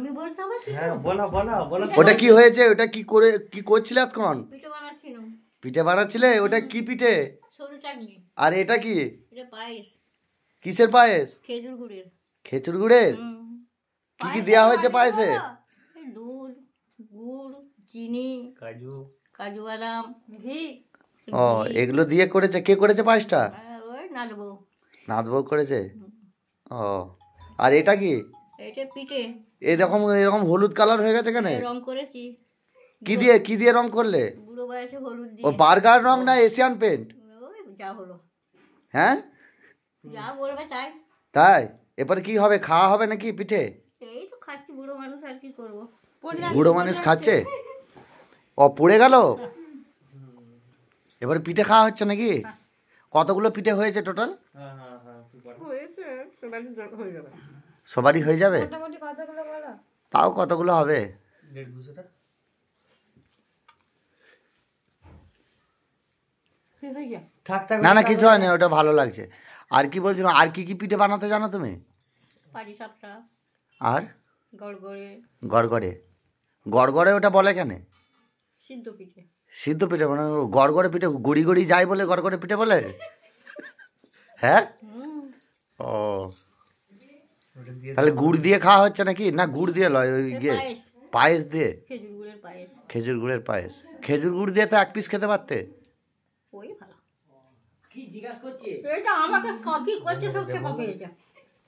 আমি বলতে হবে? হ্যাঁ বলো বলো বলো। ওটা কি হয়েছে? ওটা কি করে কি করছিলে এখন? পিঠে বানাচ্ছিলাম। পিঠে বানাচ্ছিলে? ওটা কি পিঠে? সরু চাটনি। আর এটা কি? এটা পায়েস। কিসের পায়েস? খেজুর গুড়ের। খেজুর গুড়ের? কি কি দেওয়া হয়েছে পায়েসে? দুধ, গুড়, চিনি, কাজু, কাজু বাদাম, ঘি। ও এগুলো দিয়ে করেছে। কে করেছে পায়েসটা? ওই নাড়বো। নাথবউ করেছে। ও আর এটা কি? এটা পিঠে। এরকম এরকম হলুদ কালার হয়ে গেছে কেন? রং করেছি। কি দিয়ে রং করলে? বুড়ো বয়সে হলুদ ও দিয়ে। বার্গার রং না এশিয়ান পেন্ট? ওই যা হলো। হ্যাঁ যা বলবে তাই। তাই এরপরে কি হবে? খাওয়া হবে নাকি পিঠে? এই তো খাচ্ছি, বুড়ো মানুষ আর কি করবো। বুড়ো মানুষ খাচ্ছে। ও পড়ে গেল। এবারে পিঠে খাওয়া হচ্ছে নাকি? কতগুলো পিঠে হয়েছে টোটাল? হ্যাঁ হ্যাঁ হ্যাঁ হয়েছে, হয়ে যাবে। সবারই হয়ে যাবে? মোটামুটি কতগুলো বলো? তাও কতগুলো হবে? 150-200টা। থাক থাক। না না কিছু হয়নি, ওটা ভালো লাগছে। আর কি বলছিল? আর কি কি পিঠে বানাতে জানো তুমি? পাটি সাপটা, আর গড়গড়ে, গড়গড়ে? গড়গড়ে ওটা বলে কেন? সিদ্ধ পিঠে। সিদ্ধ পিঠে মানে গড়গড়ে পিঠে গড়ি গড়ি যায় বলে গড়গড়ে পিঠে বলে? হ্যাঁ ও ওটা দিয়ে তাহলে গুড় দিয়ে খাওয়া হচ্ছে নাকি? না গুড় দিয়ে লয়, ওই গিয়ে পায়েস, পায়েস দিয়ে? খেজুর গুড়ের পায়েস। খেজুর গুড়ের পায়েস। খেজুর গুড় দিয়ে তো এক পিস খেতে পারতে। ওই ভালো। কি জিজ্ঞাসা করছে? এটা আমাকে কি করছে সব খেপা পেয়েছে।